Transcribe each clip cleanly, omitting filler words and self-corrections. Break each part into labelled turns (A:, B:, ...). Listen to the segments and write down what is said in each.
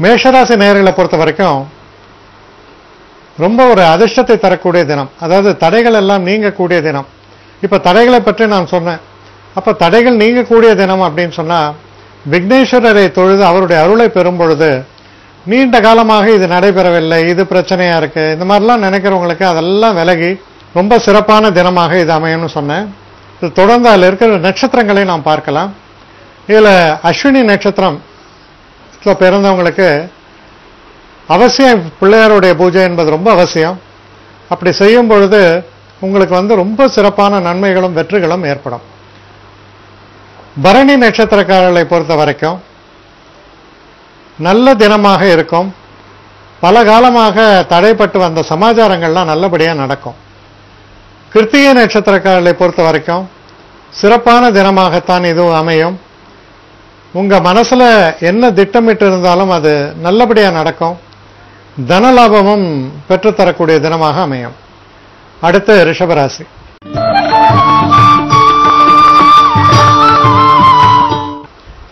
A: மேஷராசி நேயர்களை பொறுத்த வரைக்கும் ரொம்ப ஒரு அதிர்ஷ்டத்தை தரக்கூடிய தினம். அதாவது தடைகள் எல்லாம் நீங்கக்கூடிய தினம். இப்ப தடைகளை பற்றி நான் சொன்னேன். அப்ப தடைகள் நீங்கக்கூடிய தினம் அப்படின்னு சொன்னா விக்னேஸ்வரரை தொழுது அவருடைய அருளை பெறும் பொழுது நீண்ட காலமாக இது நடைபெறவில்லை, இது பிரச்சனையா இருக்கு, இந்த மாதிரிலாம் நினைக்கிறவங்களுக்கு அதெல்லாம் விலகி ரொம்ப சிறப்பான தினமாக இது அமையும்னு சொன்னேன். இது தொடர்ந்து அதில் இருக்கிற நட்சத்திரங்களை நாம் பார்க்கலாம். இதுல அஸ்வினி நட்சத்திரம் பிறந்தவங்களுக்கு அவசியம் பிள்ளையாருடைய பூஜை என்பது ரொம்ப அவசியம். அப்படி செய்யும் பொழுது உங்களுக்கு ரொம்ப சிறப்பான நன்மைகளும் வெற்றிகளும் ஏற்படும். பரணி நட்சத்திரக்காரர்களை பொறுத்த வரைக்கும் நல்ல தினமாக இருக்கும். பல காலமாக தடைப்பட்டு வந்த சமாச்சாரங்கள்லாம் நல்லபடியா நடக்கும். கிருத்திகை நட்சத்திரக்காரர்களை பொறுத்த வரைக்கும் சிறப்பான தினமாகத்தான் இது அமையும். உங்க மனசுல என்ன திட்டமிட்டு இருந்தாலும் அது நல்லபடியா நடக்கும். தனலாபமும் பெற்றுத்தரக்கூடிய தினமாக அமையும். அடுத்து ரிஷபராசி.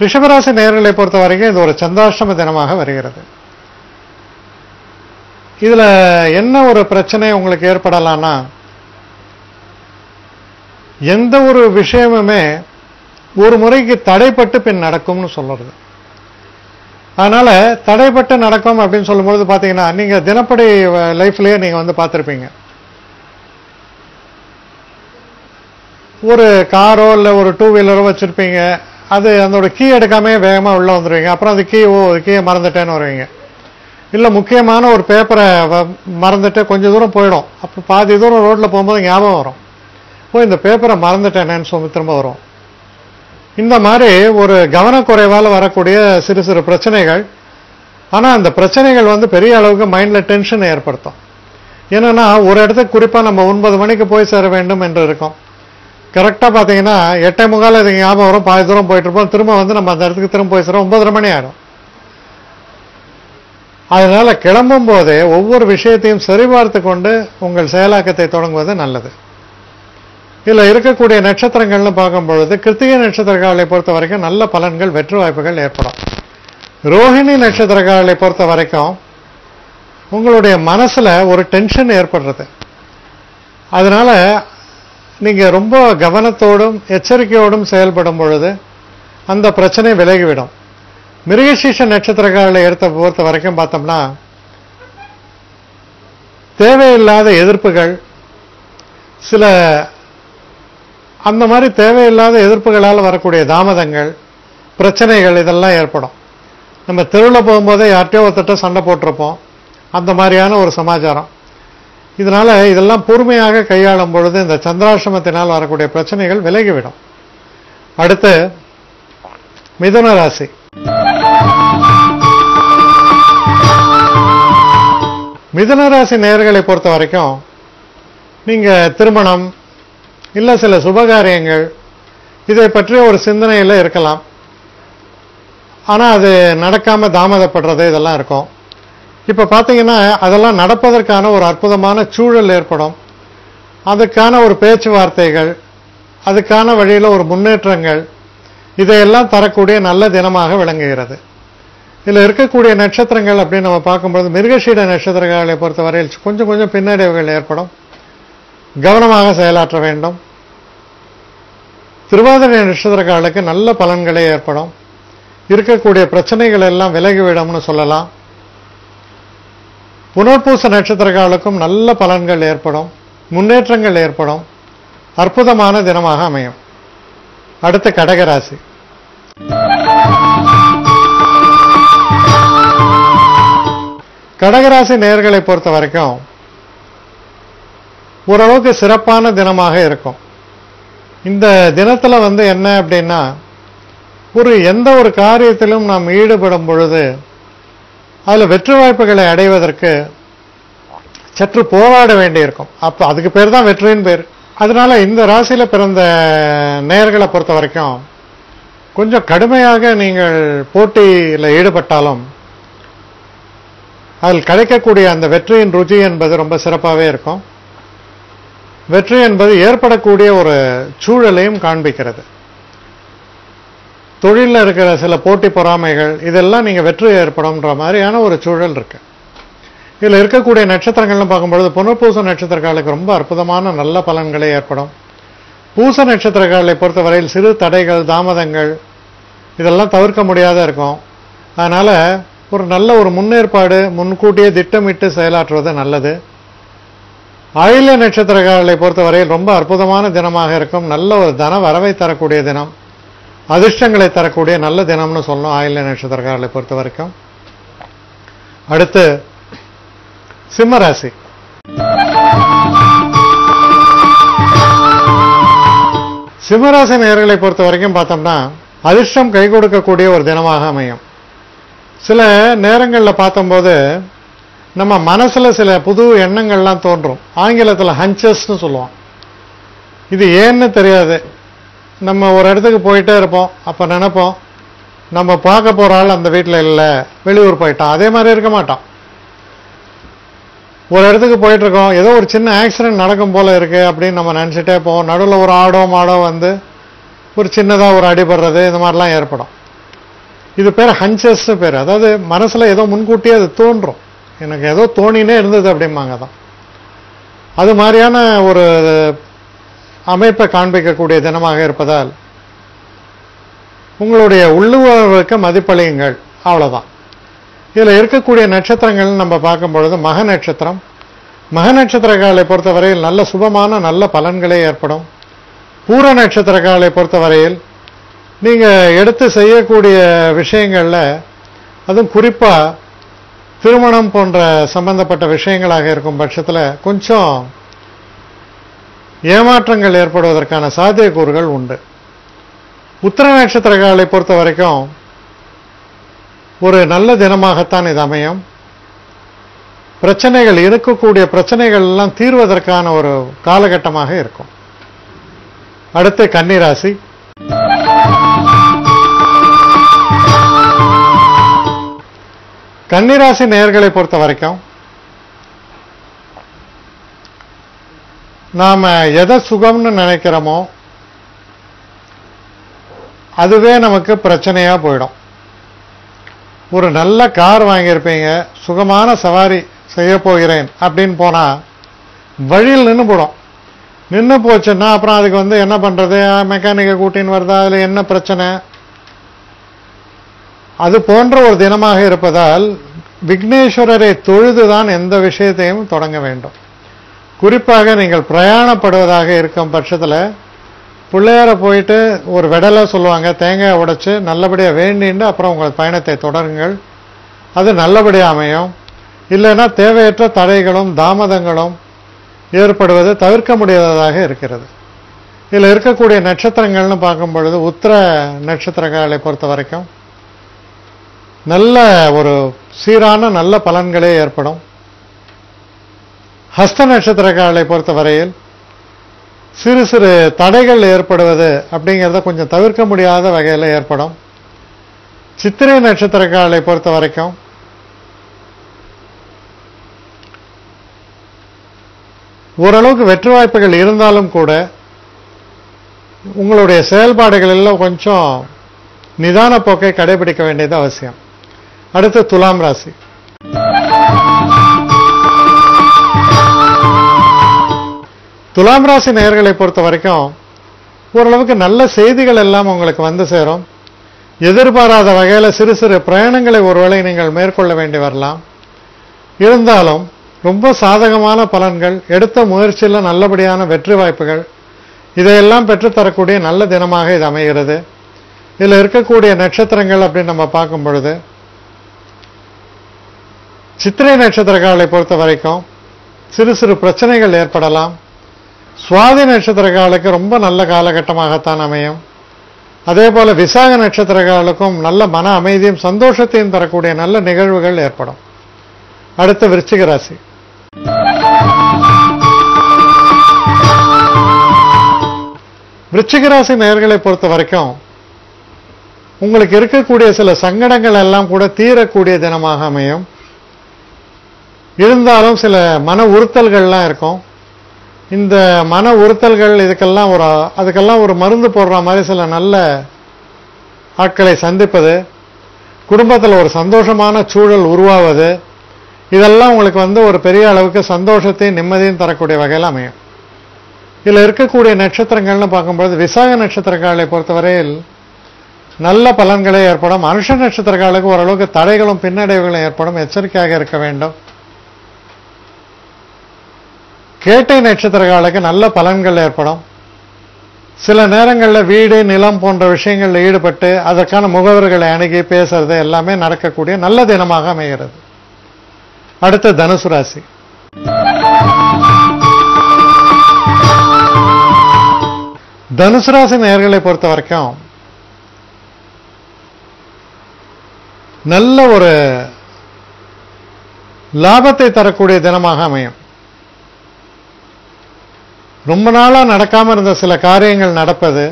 A: ரிஷபராசி நேயர்களை பொறுத்த வரைக்கும் இது ஒரு சந்திராஷ்டம தினமாக வருகிறது. இதுல என்ன ஒரு பிரச்சனை உங்களுக்கு ஏற்படலாம்னா, எந்த ஒரு விஷயமுமே ஒரு முறைக்கு தடைப்பட்டு பின் நடக்கும்னு சொல்றது. அதனால தடைப்பட்டு நடக்கும் அப்படின்னு சொல்லும்போது பாத்தீங்கன்னா நீங்க தினப்படி லைஃப்லயே நீங்க பார்த்திருப்பீங்க. ஒரு காரோ இல்ல ஒரு டூ வீலரோ வச்சிருப்பீங்க. அது அதோட கீ எடுக்காம வேகமா உள்ள வந்துருவீங்க. அப்புறம் அது கீயை மறந்துட்டேன்னு வருவீங்க. இல்ல முக்கியமான ஒரு பேப்பரை மறந்துட்டு கொஞ்சம் தூரம் போயிடும். அப்ப பாதி தூரம் ரோட்ல போகும்போது ஞாபகம் வரும், இந்த பேப்பரை மறந்துட்டேனேன்னு சொல்லி திரும்ப வரும். இந்த மாதிரி ஒரு கவனக்குறைவால வரக்கூடிய சிறு சிறு பிரச்சனைகள். ஆனா அந்த பிரச்சனைகள் பெரிய அளவுக்கு மைண்ட்ல டென்ஷன் ஏற்படுத்தும். என்னன்னா ஒரு இடத்துக்கு குறிப்பா நம்ம 9 மணிக்கு போய் சேர வேண்டும் என்று இருக்கும். கரெக்டா பாத்தீங்கன்னா 8:45 இது ஞாபகம் வரும். பாதி தூரம் போயிட்டு இருப்போம். திரும்ப நம்ம அந்த இடத்துக்கு திரும்ப போய் சேரோம் 9:30 மணி ஆயிடும். அதனால கிளம்பும் போதே ஒவ்வொரு விஷயத்தையும் சரிபார்த்து கொண்டு உங்கள் செயலாக்கத்தை தொடங்குவது நல்லது. இதுல இருக்கக்கூடிய நட்சத்திரங்கள்னு பார்க்கும் பொழுது கிருத்திகை நட்சத்திரக்காரர்களை பொறுத்த வரைக்கும் நல்ல பலன்கள், வெற்றி வாய்ப்புகள் ஏற்படும். ரோஹிணி நட்சத்திரக்காரர்களை பொறுத்த வரைக்கும் உங்களுடைய மனசுல ஒரு டென்ஷன் ஏற்படுறது. அதனால நீங்க ரொம்ப கவனத்தோடும் எச்சரிக்கையோடும் செயல்படும் பொழுது அந்த பிரச்சனை விலகிவிடும். மிருகசீஷ நட்சத்திரக்காரர்களை பொறுத்த வரைக்கும் பார்த்தோம்னா தேவையில்லாத எதிர்ப்புகள், சில அந்த மாதிரி தேவையில்லாத எதிர்ப்புகளால் வரக்கூடிய தாமதங்கள், பிரச்சனைகள் இதெல்லாம் ஏற்படும். நம்ம தெருவில் போகும்போதே யார்கிட்டயோ ஒருத்தட்ட சண்டை போட்டிருப்போம். அந்த மாதிரியான ஒரு சமாச்சாரம். இதனால இதெல்லாம் பொறுமையாக கையாளும் பொழுது இந்த சந்திராஷ்டமத்தினால் வரக்கூடிய பிரச்சனைகள் விலகிவிடும். அடுத்து மிதுன ராசி. மிதுன ராசி நேயர்களை பொறுத்த வரைக்கும் நீங்க திருமணம் இல்ல சில சுபகாரியங்கள் இதை பற்றிய ஒரு சிந்தனையில இருக்கலாம். ஆனா அது நடக்காம தாமதப்படுறது இதெல்லாம் இருக்கும். இப்ப பாத்தீங்கன்னா அதெல்லாம் நடப்பதற்கான ஒரு அற்புதமான சூழல் ஏற்படும். அதுக்கான ஒரு பேச்சுவார்த்தைகள், அதுக்கான வழியில ஒரு முன்னேற்றங்கள், இதையெல்லாம் தரக்கூடிய நல்ல தினமாக விளங்குகிறது. இதுல இருக்கக்கூடிய நட்சத்திரங்கள் அப்படின்னு நம்ம பார்க்கும்போது மிருகசீட நட்சத்திரங்களை பொறுத்தவரையில் கொஞ்சம் கொஞ்சம் பின்னடைவுகள் ஏற்படும். கவனமாக செயலாற்ற வேண்டும். திருவாதிரை நட்சத்திரக்காரர்களுக்கு நல்ல பலன்களே ஏற்படும். இருக்கக்கூடிய பிரச்சனைகள் எல்லாம் விலகிவிடும்னு சொல்லலாம். புனர்பூச நட்சத்திரக்காரர்களுக்கும் நல்ல பலன்கள் ஏற்படும், முன்னேற்றங்கள் ஏற்படும். அற்புதமான தினமாக அமையும். அடுத்து கடகராசி. கடகராசி நேயர்களை பொறுத்த வரைக்கும் ஓரளவுக்கு சிறப்பான தினமாக இருக்கும். இந்த தினத்துல என்ன அப்படின்னா, எந்த ஒரு காரியத்திலும் நாம் ஈடுபடும் பொழுது அதுல வெற்றி வாய்ப்புகளை அடைவதற்கு சற்று போராட வேண்டியிருக்கும். அப்ப அதுக்கு பேர் தான் வெற்றியின் பேர். அதனால இந்த ராசியில பிறந்த நேயர்களை பொறுத்த வரைக்கும் கொஞ்சம் கடுமையாக நீங்கள் போட்டியில ஈடுபட்டாலும் அதில் கிடைக்கக்கூடிய அந்த வெற்றியின் ருச்சி என்பது ரொம்ப சிறப்பாகவே இருக்கும். வெற்றி என்பது ஏற்படக்கூடிய ஒரு சூழலையும் காண்பிக்கிறது. தொழிலில் இருக்கிற சில போட்டி பொறாமைகள் இதெல்லாம் நீங்கள் வெற்றி ஏற்படும்ன்ற மாதிரியான ஒரு சூழல் இருக்கு. இதில் இருக்கக்கூடிய நட்சத்திரங்கள்னு பார்க்கும்பொழுது புனர்பூச நட்சத்திரக்காலுக்கு ரொம்ப அற்புதமான நல்ல பலன்களே ஏற்படும். பூச நட்சத்திரக்காலை பொறுத்தவரையில் சிறு தடைகள் தாமதங்கள் இதெல்லாம் தவிர்க்க முடியாத இருக்கும். அதனால ஒரு நல்ல ஒரு முன்னேற்பாடு முன்கூட்டியே திட்டமிட்டு செயலாற்றுவது நல்லது. ஆயில்ய நட்சத்திரக்காரர்களை பொறுத்தவரையில் ரொம்ப அற்புதமான தினமாக இருக்கும். நல்ல ஒரு தன வரவை தரக்கூடிய தினம், அதிர்ஷ்டங்களை தரக்கூடிய நல்ல தினம்னு சொல்லணும் ஆயில்ய நட்சத்திரக்காரர்களை பொறுத்த வரைக்கும். அடுத்து சிம்மராசி. சிம்மராசி நேயர்களை பொறுத்த வரைக்கும் பார்த்தோம்னா அதிர்ஷ்டம் கை கொடுக்கக்கூடிய ஒரு தினமாக அமையும். சில நேரங்களில் பார்த்தம்போது நம்ம மனசுல சில புது எண்ணங்கள்லாம் தோன்றும். ஆங்கிலத்தில் ஹஞ்சஸ்ன்னு சொல்லுவோம். இது ஏன்னு தெரியாது. நம்ம ஒரு இடத்துக்கு போயிட்டே இருப்போம். அப்போ நினைப்போம் நம்ம பார்க்க போற ஆள் அந்த வீட்டில் இல்லை, வெளியூர் போயிட்டான். அதே மாதிரி இருக்க மாட்டோம். ஒரு இடத்துக்கு போயிட்டு இருக்கோம், ஏதோ ஒரு சின்ன ஆக்சிடென்ட் நடக்கும் போல இருக்கு அப்படின்னு நம்ம நினச்சிட்டே போவோம். நடுவில் ஒரு ஆடோ மாடோ வந்து ஒரு சின்னதாக ஒரு அடிபடுறது இந்த மாதிரிலாம் ஏற்படும். இது பேர் ஹஞ்சஸ்ன்னு பேர். அதாவது மனசுல ஏதோ முன்கூட்டியே அது தோன்றும். எனக்கு ஏதோ தோணினே இருந்தது அப்படிம்பாங்க தான். அது மாதிரியான ஒரு அமைப்பை காண்பிக்கக்கூடிய தினமாக இருப்பதால் உங்களுடைய உள்ளுணர்வுக்கு மதிப்பளியுங்கள். அவ்வளவுதான். இதில் இருக்கக்கூடிய நட்சத்திரங்கள் நம்ம பார்க்கும் பொழுது மக நட்சத்திரம். மக நட்சத்திரக்காலை பொறுத்தவரையில் நல்ல சுபமான நல்ல பலன்களே ஏற்படும். பூர நட்சத்திரக்காலை பொறுத்தவரையில் நீங்க எடுத்து செய்யக்கூடிய விஷயங்கள்ல அதுவும் குறிப்பா திருமணம் போன்ற சம்பந்தப்பட்ட விஷயங்களாக இருக்கும் பட்சத்தில் கொஞ்சம் ஏமாற்றங்கள் ஏற்படுவதற்கான சாத்தியக்கூறுகள் உண்டு. உத்திர நட்சத்திரக்காலை பொறுத்த வரைக்கும் ஒரு நல்ல தினமாகத்தான் இது அமையும். பிரச்சனைகள் இருக்கக்கூடிய பிரச்சனைகள் எல்லாம் தீர்வதற்கான ஒரு காலகட்டமாக இருக்கும். அடுத்து கன்னிராசி. கன்னிராசி நேயர்களை பொறுத்த வரைக்கும் நாம எதை சுகம்னு நினைக்கிறோமோ அதுவே நமக்கு பிரச்சனையா போயிடும். ஒரு நல்ல கார் வாங்கியிருப்பீங்க, சுகமான சவாரி செய்ய போகிறேன் அப்படின்னு போனா வழியில் நின்று போடும். நின்று போச்சுன்னா அப்புறம் அதுக்கு வந்து என்ன பண்றது, மெக்கானிக்கை கூட்டின்னு வருதா, அதுல என்ன பிரச்சனை, அது போன்ற ஒரு தினமாக இருப்பதால் விக்னேஸ்வரரை தொழுதுதான் எந்த விஷயத்தையும் தொடங்க வேண்டும். குறிப்பாக நீங்கள் பிரயாணப்படுவதாக இருக்கும் பட்சத்தில் பிள்ளையாரை போயிட்டு ஒரு விடலை சொல்லுவாங்க, தேங்காய் உடைச்சு நல்லபடியாக வேண்டிண்டு அப்புறம் உங்கள் பயணத்தை தொடருங்கள். அது நல்லபடியாக அமையும். இல்லைன்னா தேவையற்ற தடைகளும் தாமதங்களும் ஏற்படுவது தவிர்க்க முடியாததாக இருக்கிறது. இதில் இருக்கக்கூடிய நட்சத்திரங்கள்னு பார்க்கும் பொழுது உத்திர நட்சத்திரங்களை பொறுத்த வரைக்கும் நல்ல ஒரு சீரான நல்ல பலன்களே ஏற்படும். ஹஸ்த நட்சத்திரங்களை பொறுத்த வரையில் சிறு சிறு தடைகள் ஏற்படுவது அப்படிங்கிறத கொஞ்சம் தவிர்க்க முடியாத வகையில் ஏற்படும். சித்திரை நட்சத்திரங்களை பொறுத்த வரைக்கும் ஓரளவுக்கு வெற்றி வாய்ப்புகள் இருந்தாலும் கூட உங்களுடைய செயல்பாடுகள் எல்லாம் கொஞ்சம் நிதான போக்கை கடைபிடிக்க வேண்டியது அவசியம். அடுத்து துலாம் ராசி. துலாம் ராசி நேயர்களை பொறுத்த வரைக்கும் ஓரளவுக்கு நல்ல செய்திகள் எல்லாம் உங்களுக்கு வந்து சேரும். எதிர்பாராத வகையில் சிறு சிறு பிரயாணங்களை ஒருவேளை நீங்கள் மேற்கொள்ள வேண்டி வரலாம். இருந்தாலும் ரொம்ப சாதகமான பலன்கள், எடுத்த முயற்சியில் நல்லபடியான வெற்றி வாய்ப்புகள் இதையெல்லாம் பெற்றுத்தரக்கூடிய நல்ல தினமாக இது அமைகிறது. இதில் இருக்கக்கூடிய நட்சத்திரங்கள் அப்படின்னு நம்ம பார்க்கும் பொழுது சித்திரை நட்சத்திரக்காலை பொறுத்த வரைக்கும் சிறு சிறு பிரச்சனைகள் ஏற்படலாம். சுவாதி நட்சத்திரக்காலுக்கு ரொம்ப நல்ல காலகட்டமாகத்தான் அமையும். அதே போல விசாக நட்சத்திரக்காலுக்கும் நல்ல மன அமைதியும் சந்தோஷத்தையும் தரக்கூடிய நல்ல நிகழ்வுகள் ஏற்படும். அடுத்து விருச்சிக ராசி. விருச்சிக ராசி நேயர்களை பொறுத்த வரைக்கும் உங்களுக்கு இருக்கக்கூடிய சில சங்கடங்கள் எல்லாம் கூட தீரக்கூடிய தினமாக அமையும். இருந்தாலும் சில மன உறுத்தல்கள்லாம் இருக்கும். இந்த மன உறுத்தல்கள் அதுக்கெல்லாம் ஒரு மருந்து போடுற மாதிரி சில நல்ல ஆட்களை சந்திப்பது, குடும்பத்தில் ஒரு சந்தோஷமான சூழல் உருவாவது, இதெல்லாம் உங்களுக்கு ஒரு பெரிய அளவுக்கு சந்தோஷத்தையும் நிம்மதியும் தரக்கூடிய வகையில் அமையும். இதில் இருக்கக்கூடிய நட்சத்திரங்கள்னு பார்க்கும்போது விசாக நட்சத்திரக்காரர்களை பொறுத்தவரையில் நல்ல பலன்களே ஏற்படும். அனுஷ நட்சத்திரக்காரர்களுக்கு ஓரளவுக்கு தடைகளும் பின்னடைவுகளும் ஏற்படும், எச்சரிக்கையாக இருக்க வேண்டும். கேட்டை நட்சத்திரக்காரர்களுக்கு நல்ல பலன்கள் ஏற்படும். சில நேரங்களில் வீடு நிலம் போன்ற விஷயங்களில் ஈடுபட்டு அதற்கான முகவர்களை அணுகி பேசுறது எல்லாமே நடக்கக்கூடிய நல்ல தினமாக அமைகிறது. அடுத்து தனுசு ராசி. தனுசு ராசி நேயர்களை பொறுத்த வரைக்கும் நல்ல ஒரு லாபத்தை தரக்கூடிய தினமாக அமையும். ரொம்ப நாளா நடக்காம இருந்த சில காரியங்கள் நடப்பது,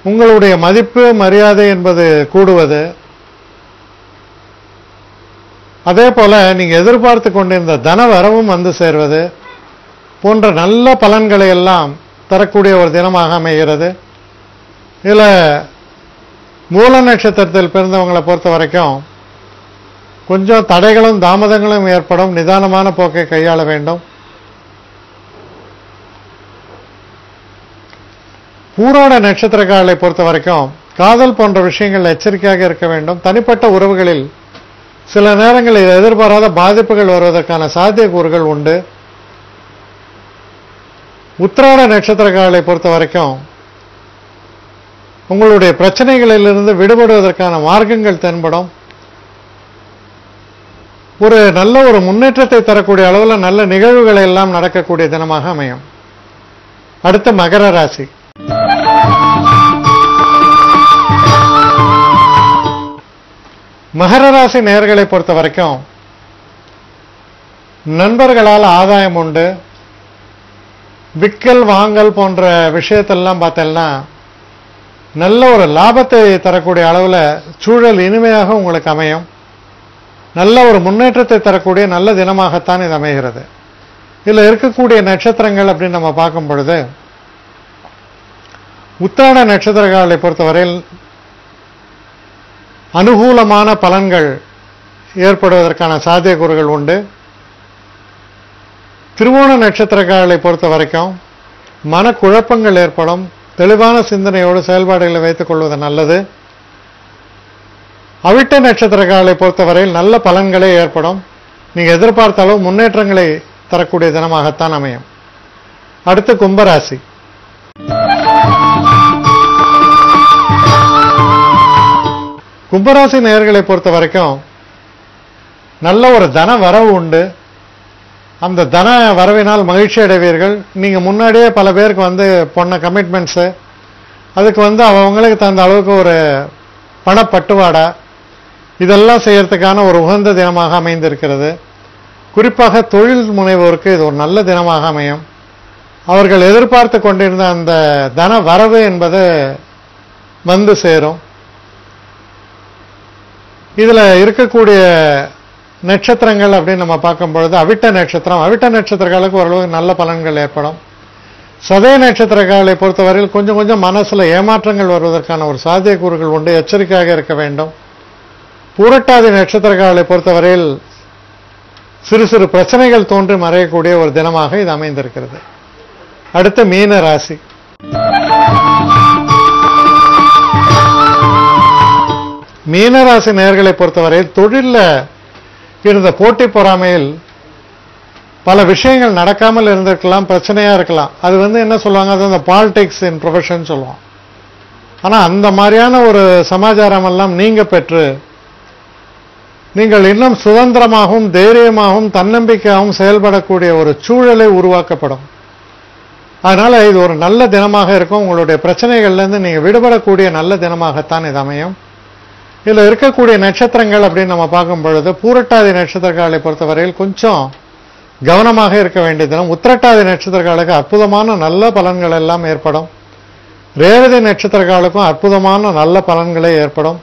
A: உங்களுடைய மதிப்பு மரியாதை என்பது கூடுவது, அதே போல நீங்க எதிர்பார்த்து கொண்டிருந்த தன வரவும் வந்து சேர்வது போன்ற நல்ல பலன்களை எல்லாம் தரக்கூடிய ஒரு தினமாக அமைகிறது. இதுல மூல நட்சத்திரத்தில் பிறந்தவங்களை பொறுத்த வரைக்கும் கொஞ்சம் தடைகளும் தாமதங்களும் ஏற்படும், நிதானமான போக்கை கையாள வேண்டும். பூராட நட்சத்திரக்காரர்களை பொறுத்த வரைக்கும் காதல் போன்ற விஷயங்கள் எச்சரிக்கையாக இருக்க வேண்டும். தனிப்பட்ட உறவுகளில் சில நேரங்களில் எதிர்பாராத பாதிப்புகள் வருவதற்கான சாத்தியக்கூறுகள் உண்டு. உத்திராட நட்சத்திரக்காரர்களை பொறுத்த வரைக்கும் உங்களுடைய பிரச்சனைகளிலிருந்து விடுபடுவதற்கான மார்க்கங்கள் தென்படும். ஒரு நல்ல ஒரு முன்னேற்றத்தை தரக்கூடிய அளவில் நல்ல நிகழ்வுகளை எல்லாம் நடக்கக்கூடிய தினமாக அமையும். அடுத்து மகர ராசி. மகர ராசி நேயர்களை பொறுத்த வரைக்கும் நண்பர்களால் ஆதாயம் உண்டு. விக்கல் வாங்கல் போன்ற விஷயத்தெல்லாம் பார்த்தேன்னா நல்ல ஒரு லாபத்தை தரக்கூடிய அளவில் சூழல் இனிமையாக உங்களுக்கு அமையும். நல்ல ஒரு முன்னேற்றத்தை தரக்கூடிய நல்ல தினமாகத்தான் இது அமைகிறது. இதில் இருக்கக்கூடிய நட்சத்திரங்கள் அப்படின்னு நம்ம பார்க்கும் பொழுது உத்திராட நட்சத்திரங்களை பொறுத்தவரையில் அனுகூலமான பலன்கள் ஏற்படுவதற்கான சாத்தியக்கூறுகள் உண்டு. திருவோண நட்சத்திரங்களை பொறுத்த வரைக்கும் மனக்குழப்பங்கள் ஏற்படும். தெளிவான சிந்தனையோடு செயல்பாடுகளை வைத்துக் கொள்வது நல்லது. அவிட்ட நட்சத்திரங்களை பொறுத்தவரையில் நல்ல பலன்களே ஏற்படும். நீங்க எதிர்பார்த்த அளவு முன்னேற்றங்களை தரக்கூடிய தினமாகத்தான் அமையும். அடுத்து கும்பராசி. கும்பராசி நேயர்களை பொறுத்த வரைக்கும் நல்ல ஒரு தன வரவு உண்டு. அந்த தன வரவினால் மகிழ்ச்சி அடைவீர்கள். நீங்க முன்னாடியே பல பேருக்கு பொண்ண கமிட்மெண்ட்ஸு, அதுக்கு அவங்களுக்கு தகுந்த அளவுக்கு ஒரு பணப்பட்டுவாடா, இதெல்லாம் செய்யறதுக்கான ஒரு உகந்த தினமாக அமைந்திருக்கிறது. குறிப்பாக தொழில் முனைவோருக்கு இது ஒரு நல்ல தினமாக அமையும். அவர்கள் எதிர்பார்த்து கொண்டிருந்த அந்த தன வரவு என்பது வந்து சேரும். இதுல இருக்கக்கூடிய நட்சத்திரங்கள் அப்படின்னு நம்ம பார்க்கும் பொழுது அவிட்ட நட்சத்திரங்களுக்கு ஓரளவுக்கு நல்ல பலன்கள் ஏற்படும். சதய நட்சத்திரங்களை பொறுத்தவரையில் கொஞ்சம் கொஞ்சம் மனசுல ஏமாற்றங்கள் வருவதற்கான ஒரு சாத்தியக்கூறுகள் உண்டு, எச்சரிக்கையாக இருக்க வேண்டும். பூரட்டாதி நட்சத்திரங்களை பொறுத்தவரையில் சிறு சிறு பிரச்சனைகள் தோன்றி மறையக்கூடிய ஒரு தினமாக இது அமைந்திருக்கிறது. அடுத்து மீன ராசி. மீனராசி நேயர்களை பொறுத்தவரையில் தொழில இருந்த போட்டி பொறாமையில் பல விஷயங்கள் நடக்காமல் இருந்திருக்கலாம், பிரச்சனையா இருக்கலாம். அது என்ன சொல்லுவாங்க, அது அந்த பாலிடிக்ஸ் இன் ப்ரொஃபஷன் சொல்லுவோம். ஆனா அந்த மாதிரியான ஒரு சமாச்சாரம் எல்லாம் நீங்க பெற்று நீங்கள் இன்னும் சுதந்திரமாகவும் தைரியமாகவும் தன்னம்பிக்கையாகவும் செயல்படக்கூடிய ஒரு சூழலை உருவாக்கப்படும். அதனால இது ஒரு நல்ல தினமாக இருக்கும். உங்களுடைய பிரச்சனைகள்ல இருந்து நீங்க விடுபடக்கூடிய நல்ல தினமாகத்தான் இது அமையும். இதுல இருக்கக்கூடிய நட்சத்திரங்கள் அப்படின்னு நம்ம பார்க்கும் பொழுது பூரட்டாதி நட்சத்திரங்களை பொறுத்தவரையில் கொஞ்சம் கவனமாக இருக்க வேண்டிய தினம். உத்திரட்டாதி நட்சத்திரங்களுக்கு அற்புதமான நல்ல பலன்கள் எல்லாம் ஏற்படும். ரேவதி நட்சத்திரங்களுக்கும் அற்புதமான நல்ல பலன்களே ஏற்படும்.